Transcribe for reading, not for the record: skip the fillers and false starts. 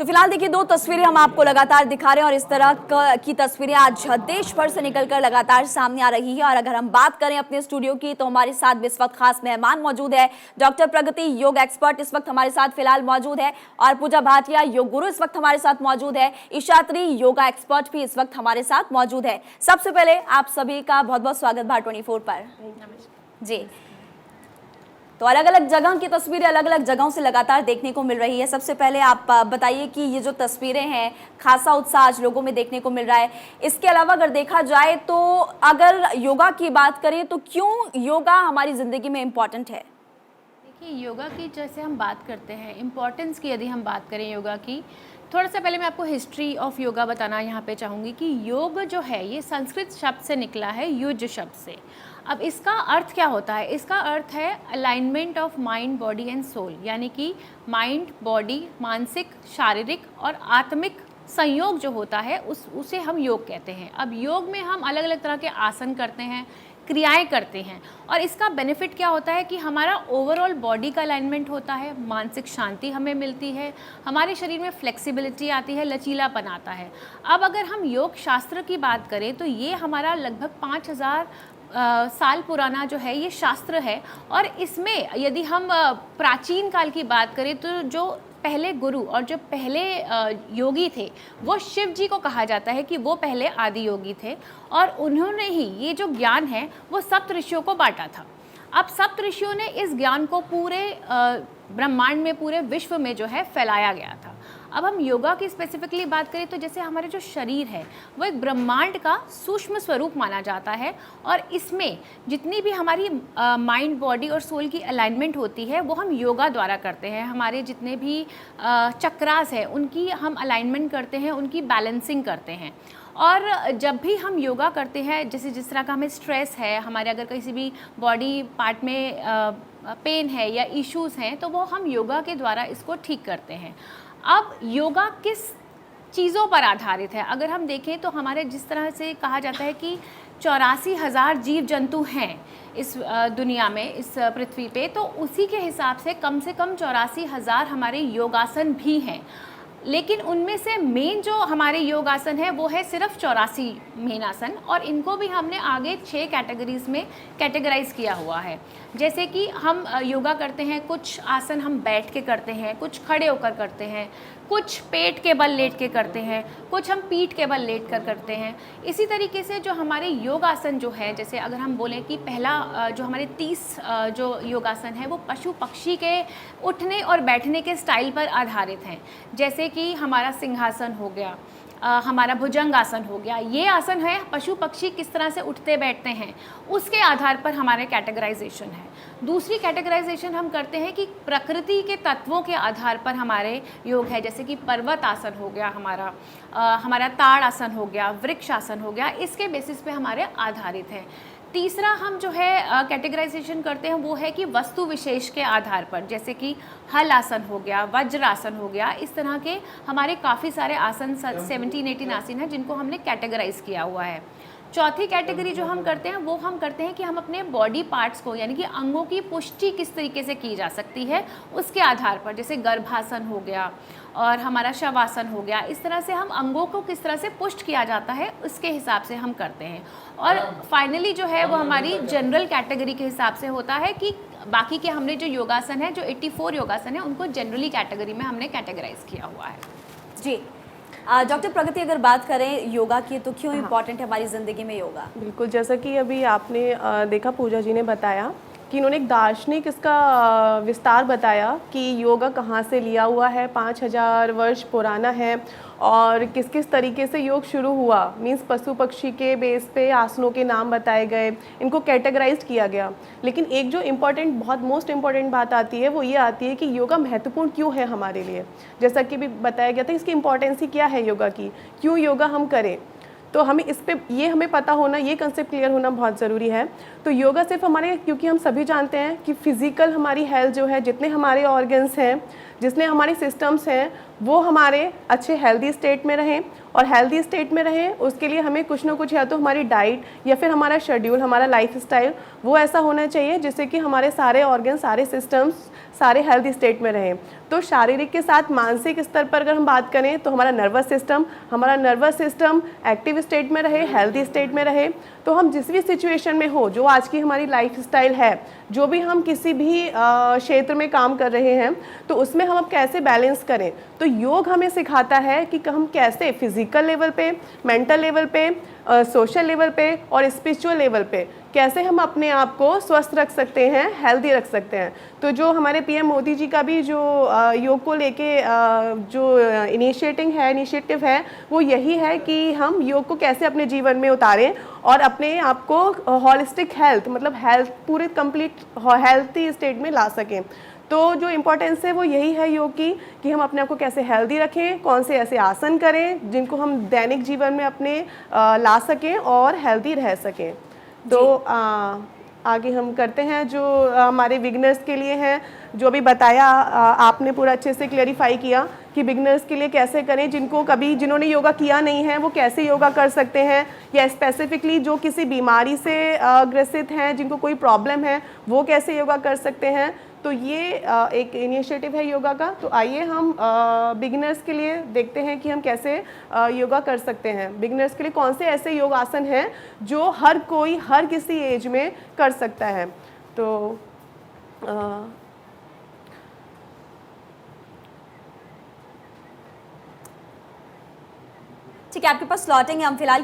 तो फिलहाल देखिए दो तस्वीरें हम आपको लगातार दिखा रहे हैं और इस तरह की तस्वीरें आज देश भर से निकलकर लगातार सामने आ रही है। और अगर हम बात करें अपने स्टूडियो की तो हमारे साथ भी इस वक्त खास मेहमान मौजूद है। डॉक्टर प्रगति योग एक्सपर्ट इस वक्त हमारे साथ फिलहाल मौजूद है और पूजा भाटिया योग गुरु इस वक्त हमारे साथ मौजूद है। ईशात्री योगा एक्सपर्ट भी इस वक्त हमारे साथ मौजूद है। सबसे पहले आप सभी का बहुत बहुत स्वागत भारत24 पर। जी, तो अलग अलग जगह की तस्वीरें अलग अलग जगहों से लगातार देखने को मिल रही है। सबसे पहले आप बताइए कि ये जो तस्वीरें हैं, खासा उत्साह आज लोगों में देखने को मिल रहा है। इसके अलावा अगर देखा जाए तो अगर योगा की बात करें तो क्यों योगा हमारी ज़िंदगी में इम्पॉर्टेंट है? देखिए, योगा की जैसे हम बात करते हैं, इम्पोर्टेंस की यदि हम बात करें योगा की, थोड़ा सा पहले मैं आपको हिस्ट्री ऑफ योगा बताना यहाँ पे चाहूँगी कि योग जो है ये संस्कृत शब्द से निकला है, युज शब्द से। अब इसका अर्थ क्या होता है? इसका अर्थ है alignment of mind, body and soul, यानी कि माइंड, बॉडी, मानसिक, शारीरिक और आत्मिक संयोग जो होता है उसे हम योग कहते हैं। अब योग में हम अलग अलग तरह के आसन करते हैं, क्रियाएं करते हैं और इसका बेनिफिट क्या होता है कि हमारा ओवरऑल बॉडी का अलाइनमेंट होता है, मानसिक शांति हमें मिलती है, हमारे शरीर में फ्लेक्सिबिलिटी आती है, लचीलापन आता है। अब अगर हम योग शास्त्र की बात करें तो ये हमारा लगभग 5000 साल पुराना जो है ये शास्त्र है। और इसमें यदि हम प्राचीन काल की बात करें तो जो पहले गुरु और जो पहले योगी थे वो शिव जी को कहा जाता है कि वो पहले आदि योगी थे और उन्होंने ही ये जो ज्ञान है वो सप्त ऋषियों को बांटा था। अब सप्त ऋषियों ने इस ज्ञान को पूरे ब्रह्मांड में, पूरे विश्व में जो है फैलाया गया था। अब हम योगा की स्पेसिफिकली बात करें तो जैसे हमारे जो शरीर है वो एक ब्रह्मांड का सूक्ष्म स्वरूप माना जाता है और इसमें जितनी भी हमारी माइंड, बॉडी और सोल की अलाइनमेंट होती है वो हम योगा द्वारा करते हैं। हमारे जितने भी चक्रास हैं उनकी हम अलाइनमेंट करते हैं, उनकी बैलेंसिंग करते हैं। और जब भी हम योगा करते हैं, जैसे जिस तरह का हमें स्ट्रेस है, हमारे अगर किसी भी बॉडी पार्ट में पेन है या इश्यूज़ हैं तो वो हम योगा के द्वारा इसको ठीक करते हैं। अब योगा किस चीज़ों पर आधारित है? अगर हम देखें तो हमारे जिस तरह से कहा जाता है कि 84,000 जीव जंतु हैं इस दुनिया में, इस पृथ्वी पे, तो उसी के हिसाब से कम 84,000 हमारे योगासन भी हैं। लेकिन उनमें से मेन जो हमारे योगासन है वो है सिर्फ 84 मेन आसन और इनको भी हमने आगे 6 कैटेगरीज में कैटेगराइज किया हुआ है। जैसे कि हम योगा करते हैं, कुछ आसन हम बैठ के करते हैं, कुछ खड़े होकर करते हैं, कुछ पेट के बल लेट के करते हैं, कुछ हम पीठ के बल लेट कर करते हैं। इसी तरीके से जो हमारे योगासन जो है, जैसे अगर हम बोलें कि पहला जो हमारे 30 जो योगासन है वो पशु पक्षी के उठने और बैठने के स्टाइल पर आधारित हैं। जैसे कि हमारा सिंहासन हो गया, हमारा भुजंगासन हो गया। ये आसन है पशु पक्षी किस तरह से उठते बैठते हैं उसके आधार पर हमारे कैटेगराइजेशन है। दूसरी कैटेगराइजेशन हम करते हैं कि प्रकृति के तत्वों के आधार पर हमारे योग है। जैसे कि पर्वत आसन हो गया हमारा ताड़ आसन हो गया, वृक्ष आसन हो गया, इसके बेसिस पे हमारे आधारित हैं। तीसरा हम जो है कैटेगराइजेशन करते हैं वो है कि वस्तु विशेष के आधार पर, जैसे कि हल आसन हो गया, वज्र आसन हो गया, इस तरह के हमारे काफ़ी सारे आसन 17-18 आसन हैं जिनको हमने कैटेगराइज किया हुआ है। चौथी कैटेगरी जो हम करते हैं वो हम करते हैं कि हम अपने बॉडी पार्ट्स को, यानी कि अंगों की पुष्टि किस तरीके से की जा सकती है उसके आधार पर, जैसे गर्भासन हो गया और हमारा शवासन हो गया, इस तरह से हम अंगों को किस तरह से पुष्ट किया जाता है उसके हिसाब से हम करते हैं। और फाइनली जो है वो हमारी जनरल कैटेगरी के हिसाब से होता है कि बाकी के हमने जो योगासन है, जो 84 योगासन है, उनको जनरली कैटेगरी में हमने कैटेगराइज किया हुआ है। जी, डॉक्टर प्रगति अगर बात करें योगा की तो क्यों इम्पोर्टेंट है हमारी ज़िंदगी में योगा? बिल्कुल, जैसा कि अभी आपने देखा, पूजा जी ने बताया कि इन्होंने एक दार्शनिक इसका विस्तार बताया कि योगा कहाँ से लिया हुआ है, 5000 वर्ष पुराना है और किस किस तरीके से योग शुरू हुआ। मीन्स पशु पक्षी के बेस पे आसनों के नाम बताए गए, इनको कैटेगराइज किया गया। लेकिन एक जो इम्पॉर्टेंट, बहुत मोस्ट इम्पॉर्टेंट बात आती है वो ये आती है कि योगा महत्वपूर्ण क्यों है हमारे लिए। जैसा कि भी बताया गया था, इसकी इम्पॉर्टेंस ही क्या है योगा की, क्यों योगा हम करें। तो हमें इस पे ये हमें पता होना, ये कंसेप्ट क्लियर होना बहुत ज़रूरी है। तो योगा सिर्फ हमारे, क्योंकि हम सभी जानते हैं कि फिज़िकल हमारी हेल्थ जो है, जितने हमारे ऑर्गन्स हैं, जितने हमारे सिस्टम्स हैं, वो हमारे अच्छे हेल्दी स्टेट में रहें। और हेल्दी स्टेट में रहें उसके लिए हमें कुछ ना कुछ, या तो हमारी डाइट या फिर हमारा शेड्यूल, हमारा लाइफस्टाइल वो ऐसा होना चाहिए जिससे कि हमारे सारे ऑर्गन, सारे सिस्टम्स सारे हेल्दी स्टेट में रहें। तो शारीरिक के साथ मानसिक स्तर पर अगर हम बात करें तो हमारा नर्वस सिस्टम एक्टिव स्टेट में रहे, हेल्दी स्टेट में रहे। तो हम जिस भी सिचुएशन में हो, जो आज की हमारी लाइफस्टाइल है, जो भी हम किसी भी क्षेत्र में काम कर रहे हैं, तो उसमें हम अब कैसे बैलेंस करें। तो योग हमें सिखाता है कि हम कैसे फिजिकल लेवल पे, मेंटल लेवल पे, सोशल लेवल पे और स्पिरिचुअल लेवल पे कैसे हम अपने आप को स्वस्थ रख सकते हैं, हेल्दी रख सकते हैं। तो जो हमारे पीएम मोदी जी का भी जो योग को लेके जो इनिशिएटिव है वो यही है कि हम योग को कैसे अपने जीवन में उतारें और अपने आप को हॉलिस्टिक हेल्थ, मतलब हेल्थ पूरे कंप्लीट हेल्थी स्टेट में ला सकें। तो जो इम्पोर्टेंस है वो यही है योग की, कि हम अपने आप को कैसे हेल्दी रखें, कौन से ऐसे आसन करें जिनको हम दैनिक जीवन में अपने ला सकें और हेल्दी रह सकें। तो आगे हम करते हैं जो हमारे बिगनर्स के लिए हैं, जो भी बताया आपने पूरा अच्छे से क्लेरिफाई किया कि बिगनर्स के लिए कैसे करें, जिन्होंने योगा किया नहीं है वो कैसे योगा कर सकते हैं, या स्पेसिफिकली जो किसी बीमारी से ग्रसित हैं, जिनको कोई प्रॉब्लम है, वो कैसे योगा कर सकते हैं। तो ये एक इनिशिएटिव है योगा का। तो आइए हम बिगिनर्स के लिए देखते हैं कि हम कैसे योगा कर सकते हैं। बिगिनर्स के लिए कौन से ऐसे योग आसन हैं जो हर कोई, हर किसी एज में कर सकता है। तो ठीक है, आपके पास स्लॉटिंग है, हम फिलहाल